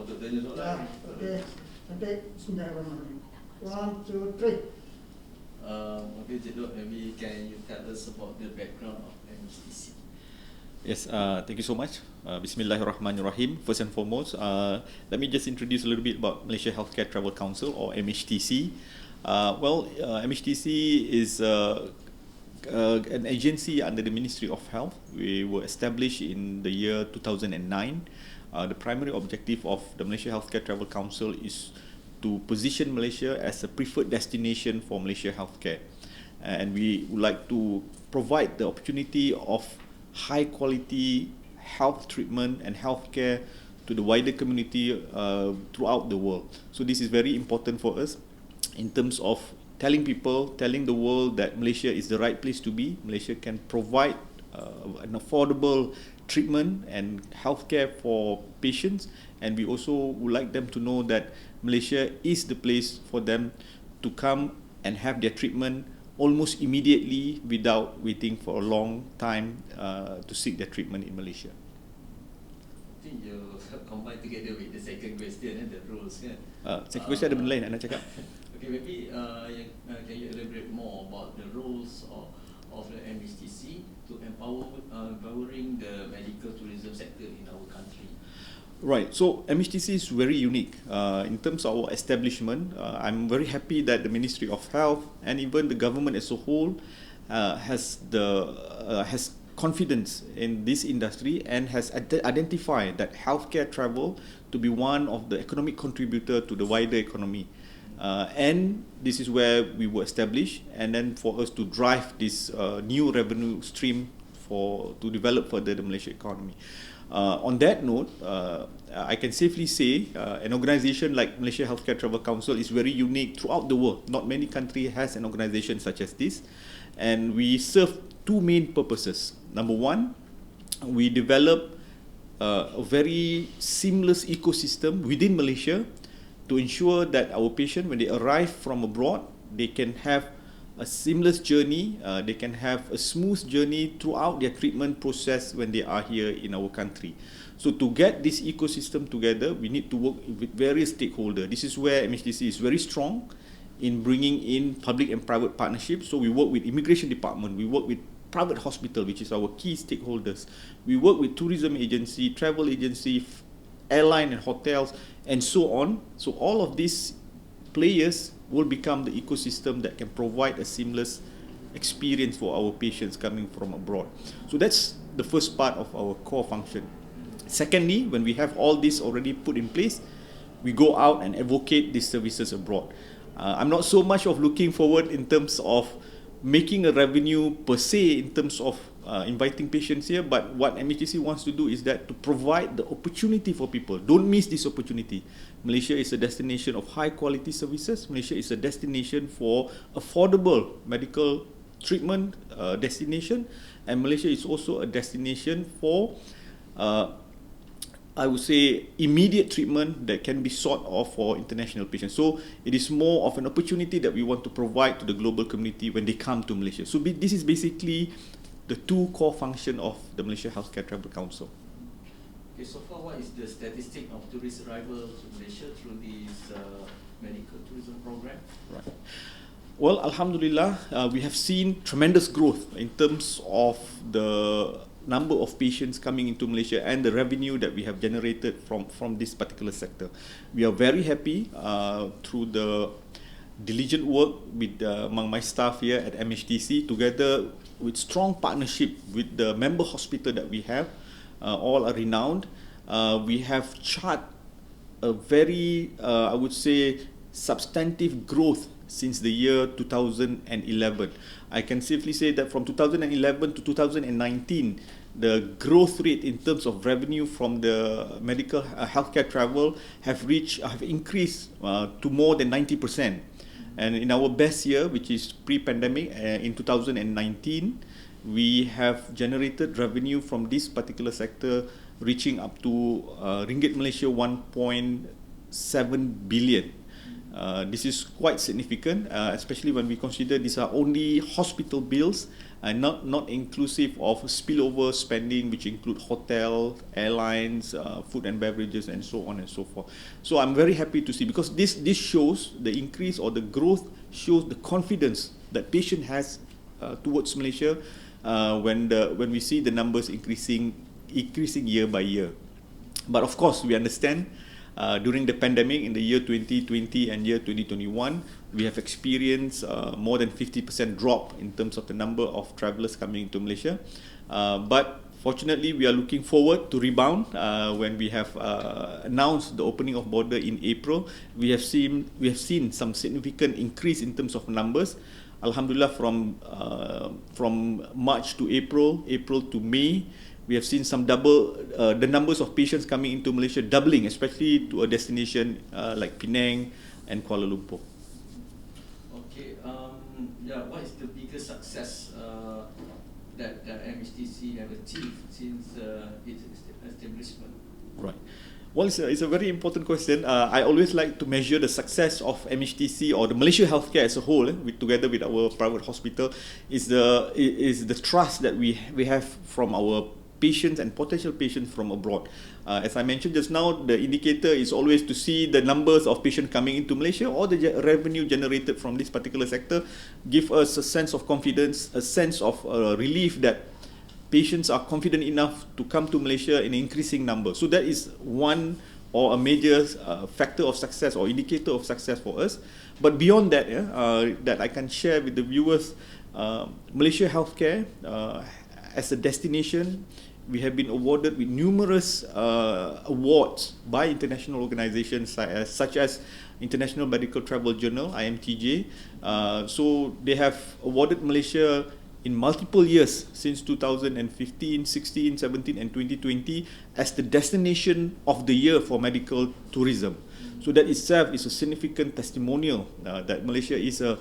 patut tanya soalan. Okay. Cantik. Bismillahirrahmanirrahim. 1, 2, 3. Okay, Cik Dok, maybe can you tell us about the background of Mhtc? Yes, thank you so much. Bismillahirrahmanirrahim. First and foremost, let me just introduce a little bit about Malaysia Healthcare Travel Council, or Mhtc. Mhtc is an agency under the Ministry of Health. We were established in the year 2009. The primary objective of the Malaysia Healthcare Travel Council is to position Malaysia as a preferred destination for Malaysia healthcare. And we would like to provide the opportunity of high quality health treatment and healthcare to the wider community throughout the world. So this is very important for us in terms of telling the world that Malaysia is the right place to be. Malaysia can provide an affordable treatment and healthcare for patients, and we also would like them to know that Malaysia is the place for them to come and have their treatment almost immediately without waiting for a long time to seek their treatment in Malaysia. I think you combine together with the second question, the rules, kan? Second question ada benda lain nak cakap. Okay, maybe can you elaborate more about the roles of the Mhtc to empowering the medical tourism sector in our country? Right, so Mhtc is very unique in terms of our establishment. I'm very happy that the Ministry of Health and even the government as a whole has confidence in this industry and has identified that healthcare travel to be one of the economic contributor to the wider economy. And this is where we were established, and then for us to drive this new revenue stream to develop further the Malaysia economy. On that note, I can safely say an organisation like Malaysia Healthcare Travel Council is very unique throughout the world. Not many countries has an organisation such as this, and we serve two main purposes. Number one, we develop a very seamless ecosystem within Malaysia to ensure that our patients, when they arrive from abroad, they can have a seamless journey, they can have a smooth journey throughout their treatment process when they are here in our country. So to get this ecosystem together, we need to work with various stakeholders. This is where Mhtc is very strong in bringing in public and private partnerships. So we work with immigration department, we work with private hospital, which is our key stakeholders. We work with tourism agency, travel agency, airline and hotels, and so on. So all of these players will become the ecosystem that can provide a seamless experience for our patients coming from abroad. So that's the first part of our core function. Secondly, when we have all this already put in place, we go out and advocate these services abroad. I'm not so much of looking forward in terms of making a revenue per se in terms of inviting patients here, but what Mhtc wants to do is that to provide the opportunity for people. Don't miss this opportunity. Malaysia is a destination of high quality services. Malaysia is a destination for affordable medical treatment destination, and Malaysia is also a destination for I would say immediate treatment that can be sought of for international patients. So it is more of an opportunity that we want to provide to the global community when they come to Malaysia. So this is basically the two core functions of the Malaysia Healthcare Travel Council. Okay, so far what is the statistic of tourist arrival to Malaysia through this medical tourism program? Right. Well, Alhamdulillah, we have seen tremendous growth in terms of the number of patients coming into Malaysia and the revenue that we have generated from this particular sector. We are very happy through the diligent work with among my staff here at Mhtc, together with strong partnership with the member hospital that we have, all are renowned. We have charted a very, I would say, substantive growth since the year 2011. I can safely say that from 2011 to 2019, the growth rate in terms of revenue from the medical healthcare travel have increased to more than 90%. And in our best year, which is pre-pandemic, in 2019, we have generated revenue from this particular sector reaching up to Ringgit Malaysia 1.7 billion. This is quite significant, especially when we consider these are only hospital bills not inclusive of spillover spending, which include hotel, airlines, food and beverages, and so on and so forth. So I'm very happy to see, because this shows the increase or the growth, shows the confidence that patient has towards Malaysia when we see the numbers increasing year by year. But of course, we understand during the pandemic in the year 2020 and year 2021, we have experienced more than 50% drop in terms of the number of travellers coming into Malaysia. But fortunately, we are looking forward to rebound when we have announced the opening of border in April. We have seen some significant increase in terms of numbers. Alhamdulillah, from March to April to May, we have seen some double the numbers of patients coming into Malaysia doubling, especially to a destination like Penang and Kuala Lumpur. Okay, what is the biggest success that Mhtc have achieved since its establishment? Right. Well, it's a very important question. I always like to measure the success of Mhtc or the Malaysia healthcare as a whole, together with our private hospital, is the trust that we have from our patients and potential patients from abroad. As I mentioned just now, the indicator is always to see the numbers of patients coming into Malaysia or the revenue generated from this particular sector, give us a sense of confidence, a sense of relief that patients are confident enough to come to Malaysia in increasing numbers. So that is one or a major factor of success or indicator of success for us. But beyond that, that I can share with the viewers, Malaysia healthcare as a destination, we have been awarded with numerous awards by international organizations such as International Medical Travel Journal, IMTJ. So they have awarded Malaysia in multiple years since 2015, 16, 17 and 2020 as the destination of the year for medical tourism. So that itself is a significant testimonial that Malaysia is a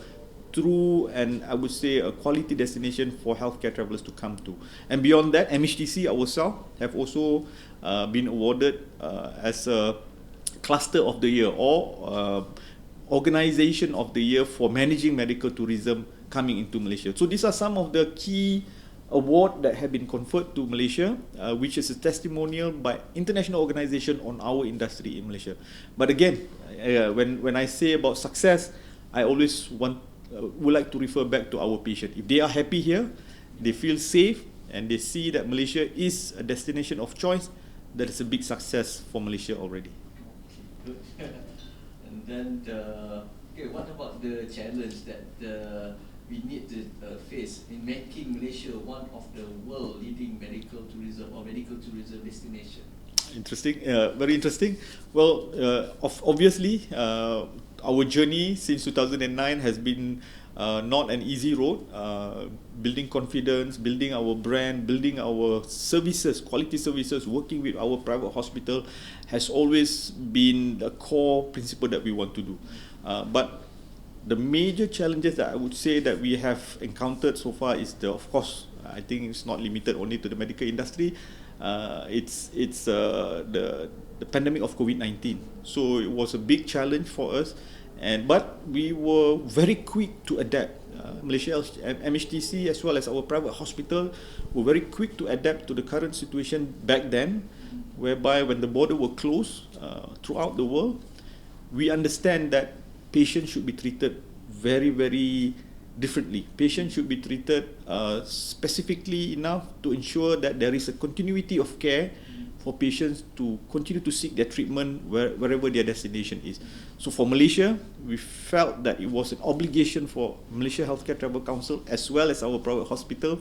true and I would say a quality destination for healthcare travellers to come to. And beyond that, Mhtc ourselves have also been awarded as a cluster of the year or organization of the year for managing medical tourism coming into Malaysia. So these are some of the key awards that have been conferred to Malaysia, which is a testimonial by international organization on our industry in Malaysia. But again, when I say about success, I always would like to refer back to our patient. If they are happy here, they feel safe, and they see that Malaysia is a destination of choice, that is a big success for Malaysia already. Okay, good. And then, what about the challenge that we need to face in making Malaysia one of the world leading medical tourism or medical tourism destination? Interesting, very interesting. Well, obviously, our journey since 2009 has been not an easy road. Building confidence, building our brand, building our services, quality services, working with our private hospital has always been the core principle that we want to do. But the major challenges that I would say that we have encountered so far is of course, I think it's not limited only to the medical industry. It's the pandemic of COVID-19. So it was a big challenge for us, but we were very quick to adapt. Malaysia Mhtc as well as our private hospital were very quick to adapt to the current situation back then, whereby when the border were closed throughout the world, we understand that patients should be treated very, very differently. Patients should be treated specifically enough to ensure that there is a continuity of care for patients to continue to seek their treatment wherever their destination is. So for Malaysia, we felt that it was an obligation for Malaysia Healthcare Travel Council as well as our private hospital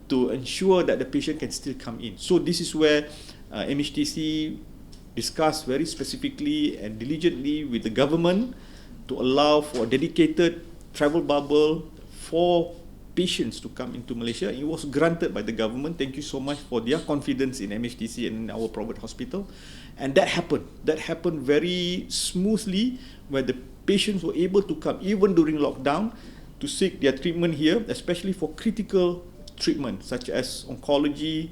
to ensure that the patient can still come in. So this is where Mhtc discussed very specifically and diligently with the government to allow for a dedicated travel bubble for patients to come into Malaysia. It was granted by the government. Thank you so much for their confidence in Mhtc and in our private hospital. And that happened. That happened very smoothly, where the patients were able to come even during lockdown to seek their treatment here, especially for critical treatment such as oncology,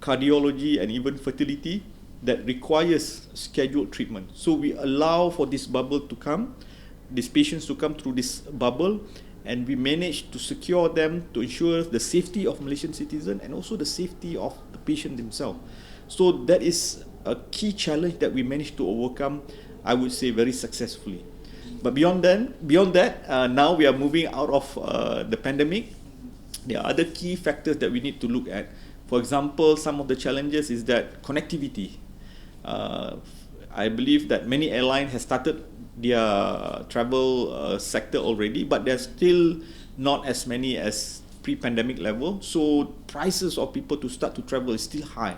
cardiology and even fertility that requires scheduled treatment. So we allow for this bubble to come, these patients to come through this bubble, and we managed to secure them to ensure the safety of Malaysian citizens and also the safety of the patient themselves. So that is a key challenge that we managed to overcome, I would say, very successfully. But beyond that, now we are moving out of the pandemic. There are other key factors that we need to look at. For example, some of the challenges is that connectivity. I believe that many airlines have started their travel sector already, but there's still not as many as pre-pandemic level. So prices of people to start to travel is still high.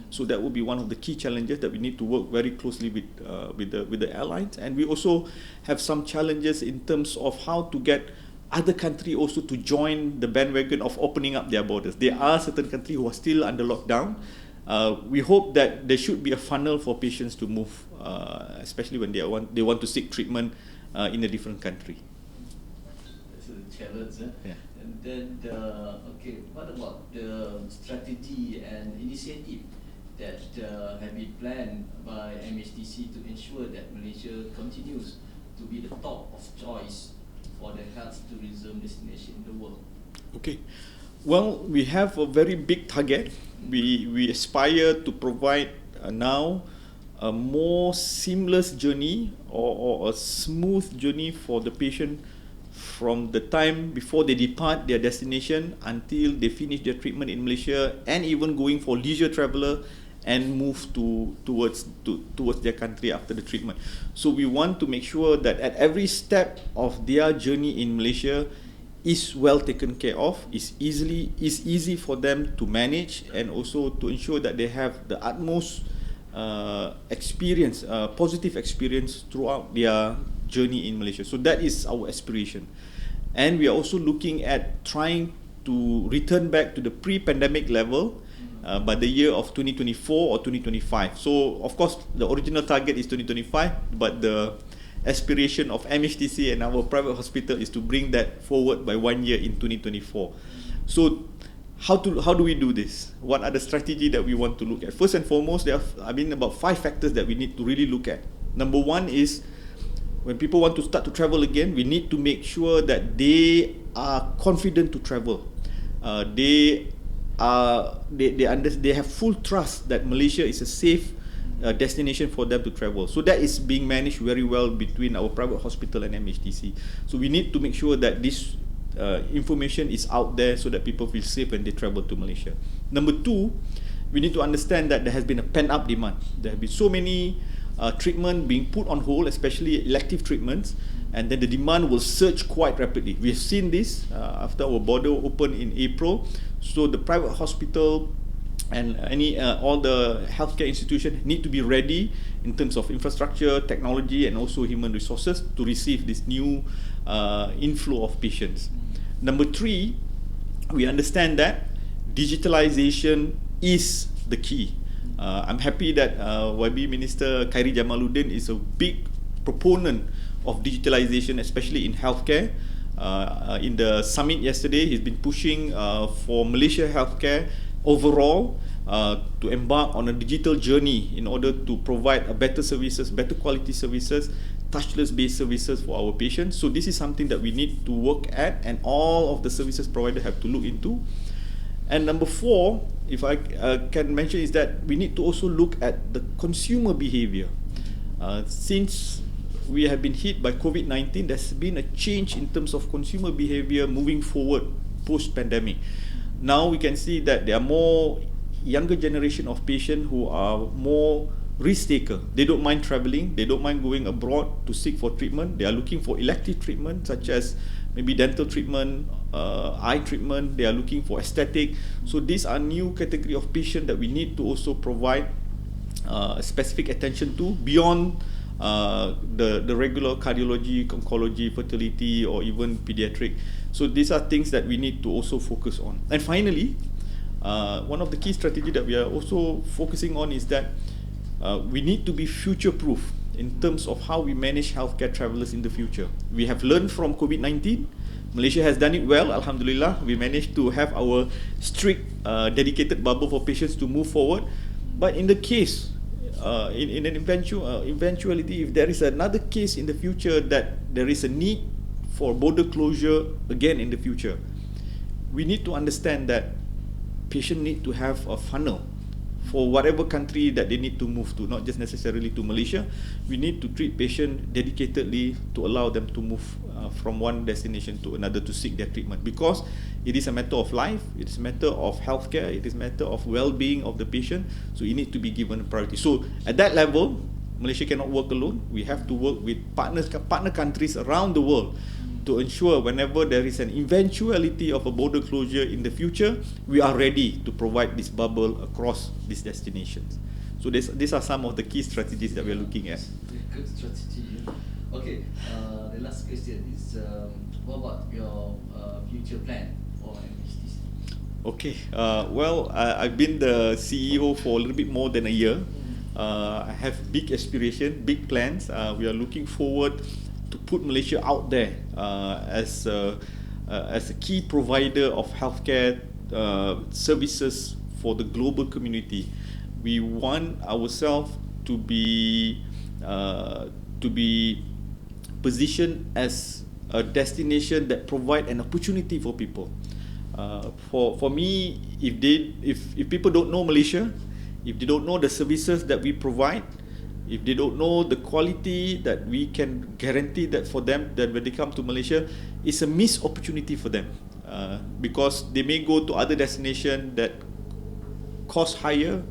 So that will be one of the key challenges that we need to work very closely with the airlines. And we also have some challenges in terms of how to get other countries also to join the bandwagon of opening up their borders. There are certain countries who are still under lockdown. We hope that there should be a funnel for patients to move, especially when they want to seek treatment in a different country. That's a challenge, Yeah. And then, okay, what about the strategy and initiative that have been planned by Mhtc to ensure that Malaysia continues to be the top of choice for the health tourism destination in the world? Okay. Well, we have a very big target. We aspire to provide now a more seamless journey or a smooth journey for the patient from the time before they depart their destination until they finish their treatment in Malaysia, and even going for leisure traveller and move towards their country after the treatment. So we want to make sure that at every step of their journey in Malaysia is well taken care of, is easy for them to manage, and also to ensure that they have the utmost experience, positive experience throughout their journey in Malaysia. So that is our aspiration. And we are also looking at trying to return back to the pre-pandemic level by the year of 2024 or 2025. So of course the original target is 2025, but the aspiration of Mhtc and our private hospital is to bring that forward by 1 year in 2024. So how do we do this? What are the strategy that we want to look at? First and foremost, there are about 5 factors that we need to really look at. Number 1 is when people want to start to travel again, we need to make sure that they are confident to travel. They have full trust that Malaysia is a safe destination for them to travel. So that is being managed very well between our private hospital and Mhtc. So we need to make sure that this information is out there so that people feel safe when they travel to Malaysia. Number 2, we need to understand that there has been a pent-up demand. There have been so many treatment being put on hold, especially elective treatments, and then the demand will surge quite rapidly. We have seen this after our border opened in April. So the private hospital and all the healthcare institutions need to be ready in terms of infrastructure, technology, and also human resources to receive this new inflow of patients. Number 3, we understand that digitalization is the key. I'm happy that YB Minister Khairi Jamaluddin is a big proponent of digitalization, especially in healthcare. In the summit yesterday, he's been pushing for Malaysia healthcare overall to embark on a digital journey in order to provide better services, better quality services, touchless based services for our patients. So this is something that we need to work at, and all of the services providers have to look into. And number 4, if I can mention, is that we need to also look at the consumer behavior. Since we have been hit by COVID-19, there's been a change in terms of consumer behavior moving forward post-pandemic. Now we can see that there are more younger generation of patients who are more risk taker. They don't mind traveling, they don't mind going abroad to seek for treatment. They are looking for elective treatment such as maybe dental treatment, eye treatment. They are looking for aesthetic. So these are new category of patient that we need to also provide specific attention to beyond the regular cardiology, oncology, fertility, or even pediatric. So these are things that we need to also focus on. And finally, one of the key strategy that we are also focusing on is that we need to be future-proof in terms of how we manage healthcare travellers in the future. We have learned from COVID-19. Malaysia has done it well, Alhamdulillah. We managed to have our strict dedicated bubble for patients to move forward. But in the case, in an eventuality, if there is another case in the future that there is a need for border closure again in the future, we need to understand that patients need to have a funnel for whatever country that they need to move to, not just necessarily to Malaysia. We need to treat patients dedicatedly to allow them to move from one destination to another to seek their treatment, because it is a matter of life, it is a matter of healthcare, it is a matter of well-being of the patient, so it needs to be given a priority. So at that level, Malaysia cannot work alone. We have to work with partner countries around the world to ensure whenever there is an eventuality of a border closure in the future, we are ready to provide this bubble across these destinations. So these are some of the key strategies that we are looking at. Good strategy. Yeah. Okay, the last question is, what about your future plan for Mhtc? Okay, I've been the CEO for a little bit more than a year. I have big aspiration, big plans. We are looking forward to put Malaysia out there as a key provider of healthcare services for the global community. We want ourselves to be positioned as a destination that provide an opportunity for people. For me, if people don't know Malaysia, if they don't know the services that we provide, if they don't know the quality that we can guarantee that for them, that when they come to Malaysia, it's a missed opportunity for them, because they may go to other destinations that cost higher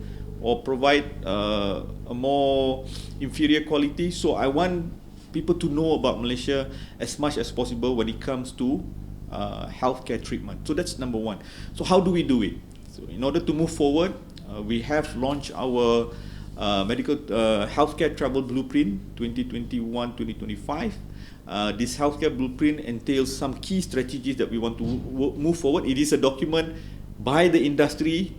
or provide a more inferior quality. So I want people to know about Malaysia as much as possible when it comes to healthcare treatment. So that's number one. So how do we do it? So in order to move forward, we have launched our medical healthcare travel blueprint 2021-2025. This healthcare blueprint entails some key strategies that we want to move forward. It is a document by the industry,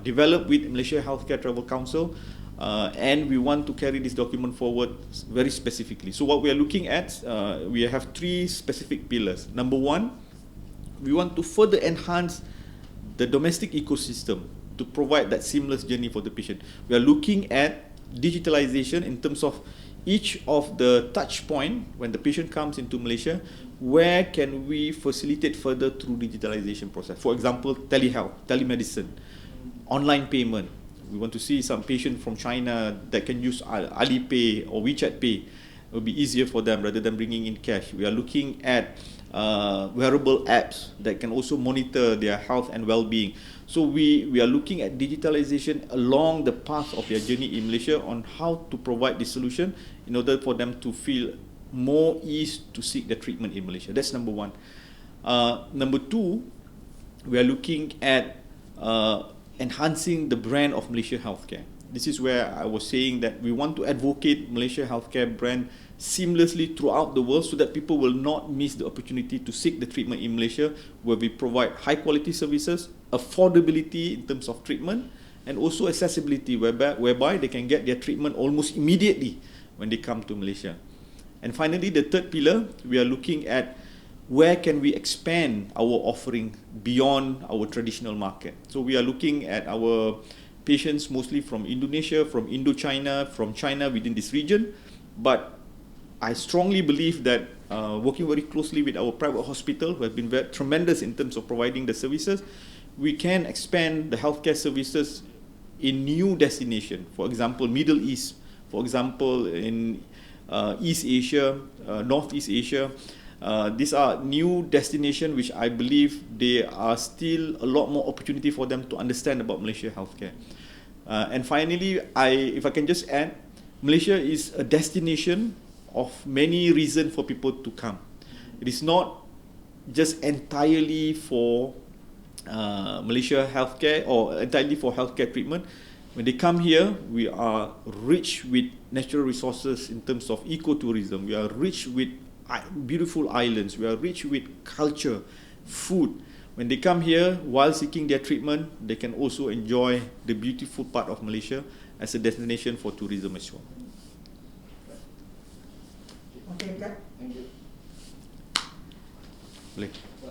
developed with Malaysia Healthcare Travel Council, and we want to carry this document forward very specifically. So what we are looking at, we have three specific pillars. Number one, we want to further enhance the domestic ecosystem to provide that seamless journey for the patient. We are looking at digitalization in terms of each of the touch point when the patient comes into Malaysia. Where can we facilitate further through digitalization process? For example, telehealth, telemedicine, online payment. We want to see some patient from China that can use Alipay or WeChat Pay. It will be easier for them rather than bringing in cash. We are looking at wearable apps that can also monitor their health and well-being. So we are looking at digitalization along the path of their journey in Malaysia on how to provide this solution in order for them to feel more ease to seek the treatment in Malaysia. That's number one. Number two, we are looking at enhancing the brand of Malaysia Healthcare. This is where I was saying that we want to advocate Malaysia Healthcare brand seamlessly throughout the world so that people will not miss the opportunity to seek the treatment in Malaysia, where we provide high quality services, affordability in terms of treatment, and also accessibility whereby they can get their treatment almost immediately when they come to Malaysia. And finally, the third pillar, we are looking at where can we expand our offering beyond our traditional market. So we are looking at our patients mostly from Indonesia, from Indochina, from China within this region. But I strongly believe that working very closely with our private hospital, who have been very tremendous in terms of providing the services, we can expand the healthcare services in new destinations. For example, Middle East, for example, in East Asia, Northeast Asia. These are new destinations which I believe there are still a lot more opportunity for them to understand about Malaysia healthcare. And finally, if I can just add, Malaysia is a destination of many reasons for people to come. It is not just entirely for Malaysia healthcare or entirely for healthcare treatment. When they come here, we are rich with natural resources in terms of ecotourism. We are rich with beautiful islands. We are rich with culture, food. When they come here, while seeking their treatment, they can also enjoy the beautiful part of Malaysia as a destination for tourism as well. Okay, Kak. Thank you. Boleh.